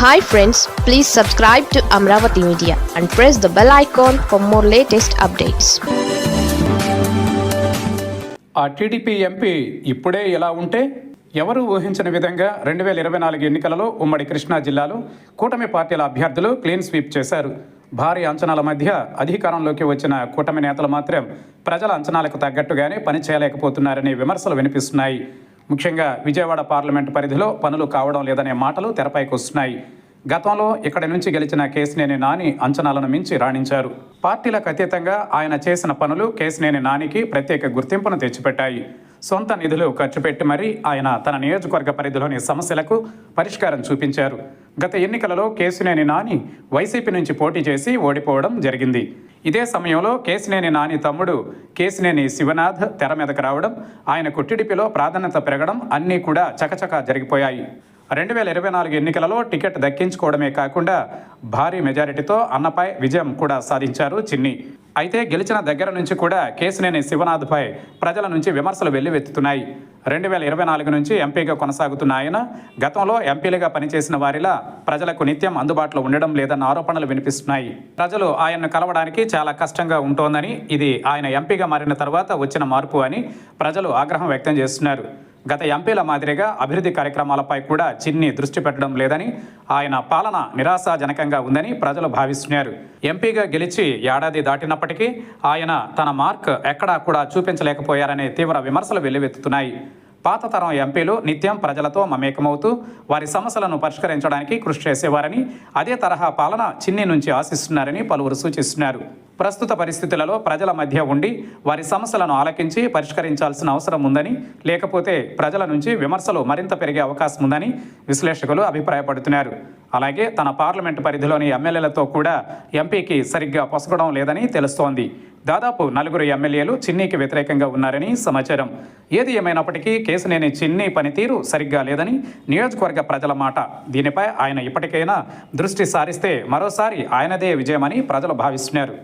Hi friends, please subscribe to Amravati Media and press the bell icon for more latest updates. ఆ TDP MP ఇప్పుడే ఇలా ఉంటే ఎవరు ఊహించని విధంగా 2024 ఎన్నికలలో ఉమ్మడి కృష్ణా జిల్లాలో కూటమి పార్టీల అభ్యర్థులు క్లీన్ స్వీప్ చేశారు. భారీ అంచనాల మధ్య అధికారంలోకి వచ్చిన కూటమి నేతలు మాత్రం ప్రజల అంచనాలకు తగ్గట్టుగానే పని చేయలేకపోతున్నారనే విమర్శలు వినిపిస్తున్నాయి. ముఖ్యంగా విజయవాడ పార్లమెంటు పరిధిలో పనులు కావడం లేదనే మాటలు తెరపైకి వస్తున్నాయి. గతంలో ఇక్కడి నుంచి గెలిచిన కేశినేని నాని అంచనాలను మించి రాణించారు. పార్టీలకు అతీతంగా ఆయన చేసిన పనులు కేశినేని నానికి ప్రత్యేక గుర్తింపును తెచ్చిపెట్టాయి. సొంత నిధులు ఖర్చు పెట్టి మరీ ఆయన తన నియోజకవర్గ పరిధిలోని సమస్యలకు పరిష్కారం చూపించారు. గత ఎన్నికలలో కేశినేని నాని వైసీపీ నుంచి పోటీ చేసి ఓడిపోవడం జరిగింది. ఇదే సమయంలో కేశినేని నాని తమ్ముడు కేశినేని శివనాథ్ తెర మీదకు రావడం, ఆయనకు టీడీపీలో ప్రాధాన్యత పెరగడం అన్నీ కూడా చకచకా జరిగిపోయాయి. 2024 ఎన్నికలలో టికెట్ దక్కించుకోవడమే కాకుండా భారీ మెజారిటీతో అన్నపై విజయం కూడా సాధించారు చిన్ని. అయితే గెలిచిన దగ్గర నుంచి కూడా కేశినేని శివనాథ్పై ప్రజల నుంచి విమర్శలు వెల్లువెత్తుతున్నాయి. 2024 నుంచి ఎంపీగా కొనసాగుతున్న ఆయన గతంలో ఎంపీలుగా పనిచేసిన వారిలా ప్రజలకు నిత్యం అందుబాటులో ఉండడం లేదన్న ఆరోపణలు వినిపిస్తున్నాయి. ప్రజలు ఆయన్ను కలవడానికి చాలా కష్టంగా ఉంటోందని, ఇది ఆయన ఎంపీగా మారిన తర్వాత వచ్చిన మార్పు అని ప్రజలు ఆగ్రహం వ్యక్తం చేస్తున్నారు. గత ఎంపీల మాదిరిగా అభివృద్ధి కార్యక్రమాలపై కూడా చిన్ని దృష్టి పెట్టడం లేదని, ఆయన పాలన నిరాశాజనకంగా ఉందని ప్రజలు భావిస్తున్నారు. ఎంపీగా గెలిచి ఏడాది దాటినప్పటికీ ఆయన తన మార్క్ ఎక్కడా కూడా చూపించలేకపోయారనే తీవ్ర విమర్శలు వెల్లువెత్తుతున్నాయి. పాత తరం ఎంపీలు నిత్యం ప్రజలతో మమేకమవుతూ వారి సమస్యలను పరిష్కరించడానికి కృషి చేసేవారని, అదే తరహా పాలన చిన్ని నుంచి ఆశిస్తున్నారని పలువురు సూచిస్తున్నారు. ప్రస్తుత పరిస్థితులలో ప్రజల మధ్య ఉండి వారి సమస్యలను ఆలకించి పరిష్కరించాల్సిన అవసరం ఉందని, లేకపోతే ప్రజల నుంచి విమర్శలు మరింత పెరిగే అవకాశం ఉందని విశ్లేషకులు అభిప్రాయపడుతున్నారు. అలాగే తన పార్లమెంటు పరిధిలోని ఎమ్మెల్యేలతో కూడా ఎంపీకి సరిగ్గా పొసగడం లేదని తెలుస్తోంది. దాదాపు 4 ఎమ్మెల్యేలు చిన్నీకి వ్యతిరేకంగా ఉన్నారని సమాచారం. ఏది ఏమైనప్పటికీ కేశినేని చిన్ని పనితీరు సరిగ్గా లేదని నియోజకవర్గ ప్రజల మాట. దీనిపై ఆయన ఇప్పటికైనా దృష్టి సారిస్తే మరోసారి ఆయనదే విజయమని ప్రజలు భావిస్తున్నారు.